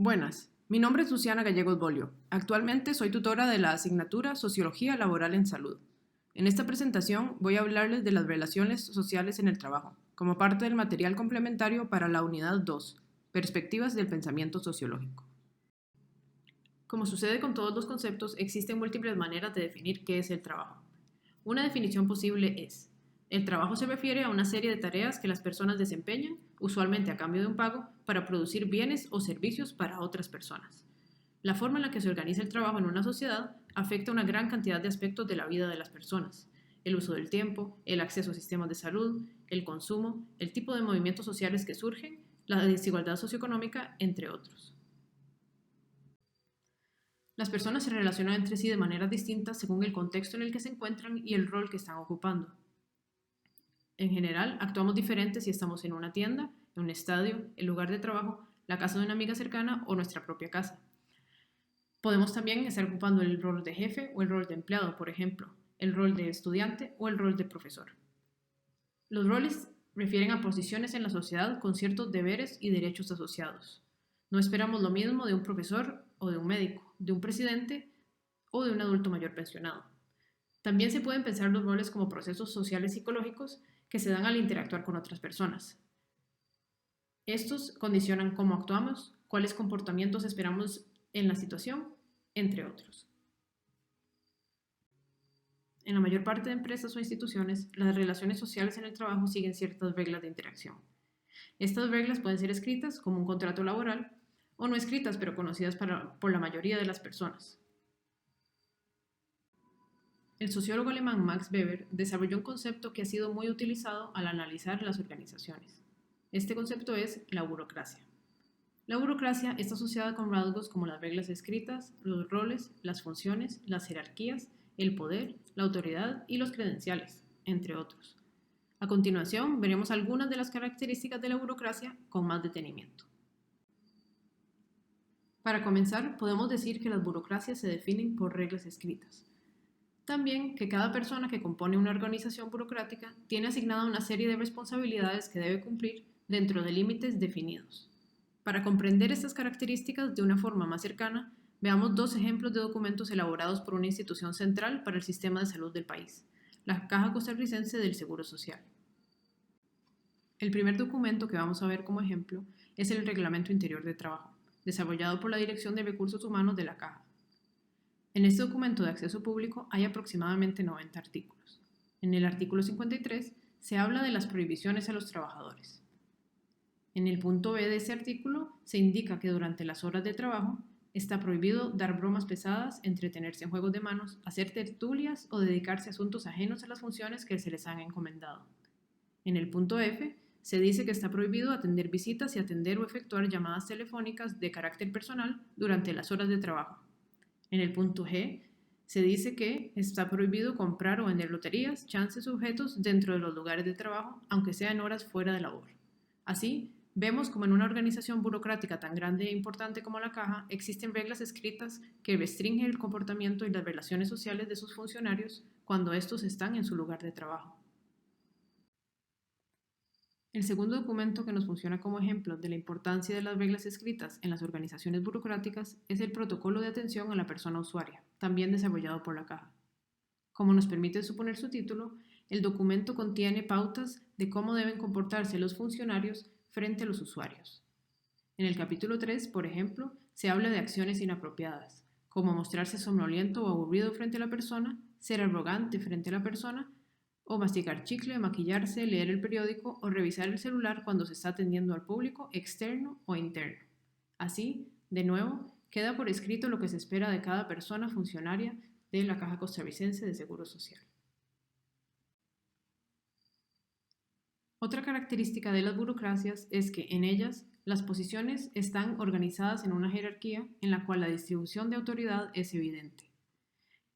Buenas, mi nombre es Luciana Gallegos Bolio. Actualmente soy tutora de la asignatura Sociología Laboral en Salud. En esta presentación voy a hablarles de las relaciones sociales en el trabajo, como parte del material complementario para la unidad 2, Perspectivas del Pensamiento Sociológico. Como sucede con todos los conceptos, existen múltiples maneras de definir qué es el trabajo. Una definición posible es: el trabajo se refiere a una serie de tareas que las personas desempeñan, usualmente a cambio de un pago, para producir bienes o servicios para otras personas. La forma en la que se organiza el trabajo en una sociedad afecta una gran cantidad de aspectos de la vida de las personas: el uso del tiempo, el acceso a sistemas de salud, el consumo, el tipo de movimientos sociales que surgen, la desigualdad socioeconómica, entre otros. Las personas se relacionan entre sí de maneras distintas según el contexto en el que se encuentran y el rol que están ocupando. En general, actuamos diferente si estamos en una tienda, en un estadio, el lugar de trabajo, la casa de una amiga cercana o nuestra propia casa. Podemos también estar ocupando el rol de jefe o el rol de empleado, por ejemplo, el rol de estudiante o el rol de profesor. Los roles refieren a posiciones en la sociedad con ciertos deberes y derechos asociados. No esperamos lo mismo de un profesor o de un médico, de un presidente o de un adulto mayor pensionado. También se pueden pensar los roles como procesos sociales psicológicos que se dan al interactuar con otras personas. Estos condicionan cómo actuamos, cuáles comportamientos esperamos en la situación, entre otros. En la mayor parte de empresas o instituciones, las relaciones sociales en el trabajo siguen ciertas reglas de interacción. Estas reglas pueden ser escritas, como un contrato laboral, o no escritas, pero conocidas por la mayoría de las personas. El sociólogo alemán Max Weber desarrolló un concepto que ha sido muy utilizado al analizar las organizaciones. Este concepto es la burocracia. La burocracia está asociada con rasgos como las reglas escritas, los roles, las funciones, las jerarquías, el poder, la autoridad y los credenciales, entre otros. A continuación, veremos algunas de las características de la burocracia con más detenimiento. Para comenzar, podemos decir que las burocracias se definen por reglas escritas. También que cada persona que compone una organización burocrática tiene asignada una serie de responsabilidades que debe cumplir dentro de límites definidos. Para comprender estas características de una forma más cercana, veamos dos ejemplos de documentos elaborados por una institución central para el sistema de salud del país, la Caja Costarricense del Seguro Social. El primer documento que vamos a ver como ejemplo es el Reglamento Interior de Trabajo, desarrollado por la Dirección de Recursos Humanos de la Caja. En este documento de acceso público hay aproximadamente 90 artículos. En el artículo 53 se habla de las prohibiciones a los trabajadores. En el punto B de ese artículo se indica que durante las horas de trabajo está prohibido dar bromas pesadas, entretenerse en juegos de manos, hacer tertulias o dedicarse a asuntos ajenos a las funciones que se les han encomendado. En el punto F se dice que está prohibido atender visitas y atender o efectuar llamadas telefónicas de carácter personal durante las horas de trabajo. En el punto G se dice que está prohibido comprar o vender loterías, chances o objetos dentro de los lugares de trabajo, aunque sea en horas fuera de labor. Así, vemos como en una organización burocrática tan grande e importante como la Caja, existen reglas escritas que restringen el comportamiento y las relaciones sociales de sus funcionarios cuando estos están en su lugar de trabajo. El segundo documento que nos funciona como ejemplo de la importancia de las reglas escritas en las organizaciones burocráticas es el Protocolo de Atención a la Persona Usuaria, también desarrollado por la Caja. Como nos permite suponer su título, el documento contiene pautas de cómo deben comportarse los funcionarios frente a los usuarios. En el capítulo 3, por ejemplo, se habla de acciones inapropiadas, como mostrarse somnoliento o aburrido frente a la persona, ser arrogante frente a la persona, o masticar chicle, maquillarse, leer el periódico o revisar el celular cuando se está atendiendo al público externo o interno. Así, de nuevo, queda por escrito lo que se espera de cada persona funcionaria de la Caja Costarricense de Seguro Social. Otra característica de las burocracias es que en ellas las posiciones están organizadas en una jerarquía en la cual la distribución de autoridad es evidente.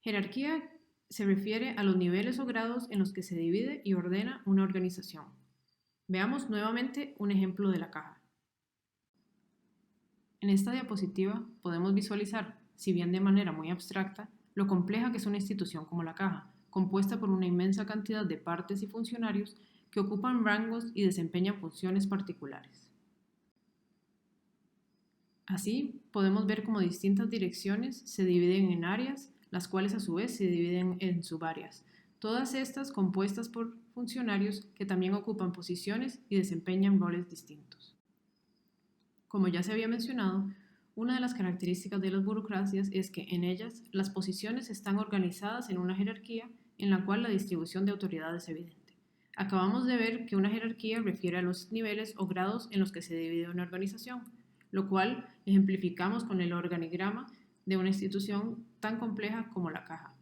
Jerarquía se refiere a los niveles o grados en los que se divide y ordena una organización. Veamos nuevamente un ejemplo de la Caja. En esta diapositiva podemos visualizar, si bien de manera muy abstracta, lo compleja que es una institución como la Caja, compuesta por una inmensa cantidad de partes y funcionarios que ocupan rangos y desempeñan funciones particulares. Así, podemos ver cómo distintas direcciones se dividen en áreas, las cuales a su vez se dividen en subáreas, todas estas compuestas por funcionarios que también ocupan posiciones y desempeñan roles distintos. Como ya se había mencionado, una de las características de las burocracias es que en ellas las posiciones están organizadas en una jerarquía en la cual la distribución de autoridad es evidente. Acabamos de ver que una jerarquía refiere a los niveles o grados en los que se divide una organización, lo cual ejemplificamos con el organigrama de una institución tan compleja como la caja.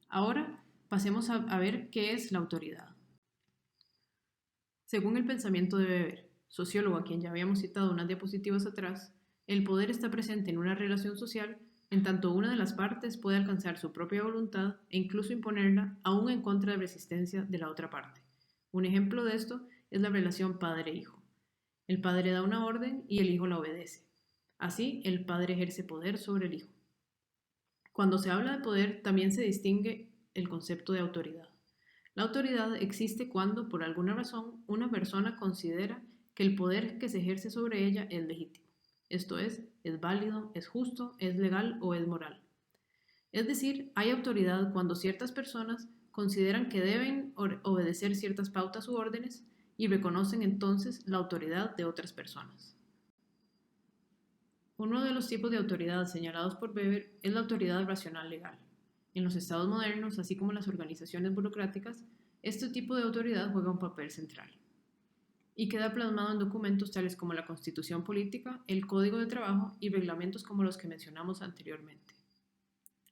Ahora pasemos a ver qué es la autoridad. Según el pensamiento de Weber, sociólogo a quien ya habíamos citado unas diapositivas atrás, el poder está presente en una relación social en tanto una de las partes puede alcanzar su propia voluntad e incluso imponerla aún en contra de resistencia de la otra parte. Un ejemplo de esto es la relación padre-hijo. El padre da una orden y el hijo la obedece. Así, el padre ejerce poder sobre el hijo. Cuando se habla de poder, también se distingue el concepto de autoridad. La autoridad existe cuando, por alguna razón, una persona considera que el poder que se ejerce sobre ella es legítimo. Esto es válido, es justo, es legal o es moral. Es decir, hay autoridad cuando ciertas personas consideran que deben obedecer ciertas pautas u órdenes y reconocen entonces la autoridad de otras personas. Uno de los tipos de autoridad señalados por Weber es la autoridad racional legal. En los estados modernos, así como en las organizaciones burocráticas, este tipo de autoridad juega un papel central y queda plasmado en documentos tales como la Constitución Política, el Código de Trabajo y reglamentos como los que mencionamos anteriormente.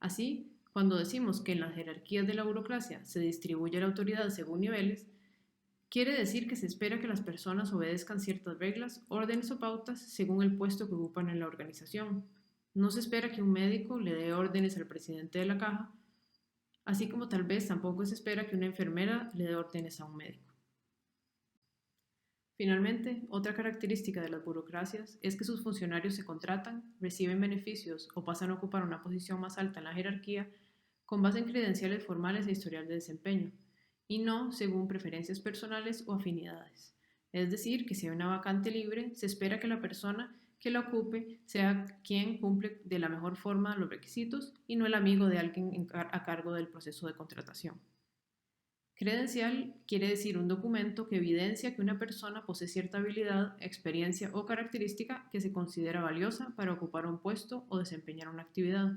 Así, cuando decimos que en las jerarquías de la burocracia se distribuye la autoridad según niveles, quiere decir que se espera que las personas obedezcan ciertas reglas, órdenes o pautas según el puesto que ocupan en la organización. No se espera que un médico le dé órdenes al presidente de la caja, así como tal vez tampoco se espera que una enfermera le dé órdenes a un médico. Finalmente, otra característica de las burocracias es que sus funcionarios se contratan, reciben beneficios o pasan a ocupar una posición más alta en la jerarquía con base en credenciales formales e historial de desempeño, y no según preferencias personales o afinidades. Es decir, que si hay una vacante libre, se espera que la persona que la ocupe sea quien cumple de la mejor forma los requisitos y no el amigo de alguien a cargo del proceso de contratación. Credencial quiere decir un documento que evidencia que una persona posee cierta habilidad, experiencia o característica que se considera valiosa para ocupar un puesto o desempeñar una actividad.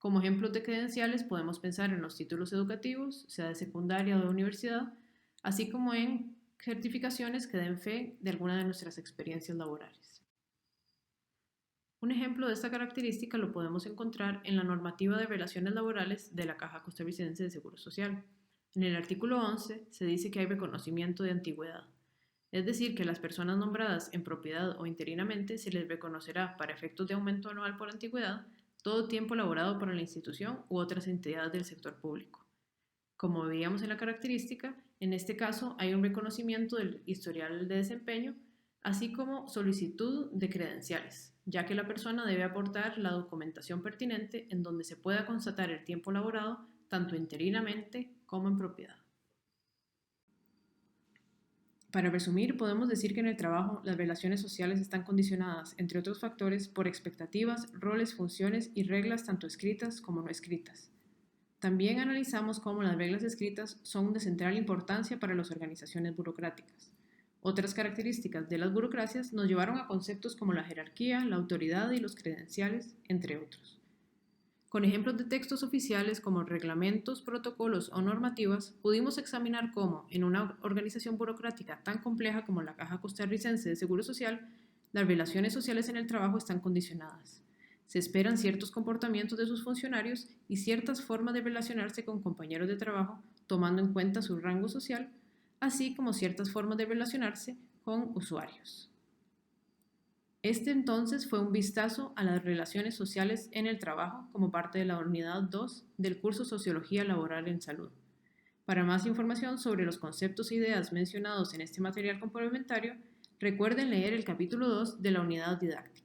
Como ejemplos de credenciales podemos pensar en los títulos educativos, sea de secundaria o de universidad, así como en certificaciones que den fe de alguna de nuestras experiencias laborales. Un ejemplo de esta característica lo podemos encontrar en la normativa de relaciones laborales de la Caja Costarricense de Seguro Social. En el artículo 11 se dice que hay reconocimiento de antigüedad, es decir, que a las personas nombradas en propiedad o interinamente se les reconocerá, para efectos de aumento anual por antigüedad, todo tiempo laborado para la institución u otras entidades del sector público. Como veíamos en la característica, en este caso hay un reconocimiento del historial de desempeño, así como solicitud de credenciales, ya que la persona debe aportar la documentación pertinente en donde se pueda constatar el tiempo laborado tanto interinamente como en propiedad. Para resumir, podemos decir que en el trabajo las relaciones sociales están condicionadas, entre otros factores, por expectativas, roles, funciones y reglas tanto escritas como no escritas. También analizamos cómo las reglas escritas son de central importancia para las organizaciones burocráticas. Otras características de las burocracias nos llevaron a conceptos como la jerarquía, la autoridad y los credenciales, entre otros. Con ejemplos de textos oficiales como reglamentos, protocolos o normativas, pudimos examinar cómo, en una organización burocrática tan compleja como la Caja Costarricense de Seguro Social, las relaciones sociales en el trabajo están condicionadas. Se esperan ciertos comportamientos de sus funcionarios y ciertas formas de relacionarse con compañeros de trabajo, tomando en cuenta su rango social, así como ciertas formas de relacionarse con usuarios. Este entonces fue un vistazo a las relaciones sociales en el trabajo como parte de la unidad 2 del curso Sociología Laboral en Salud. Para más información sobre los conceptos e ideas mencionados en este material complementario, recuerden leer el capítulo 2 de la unidad didáctica.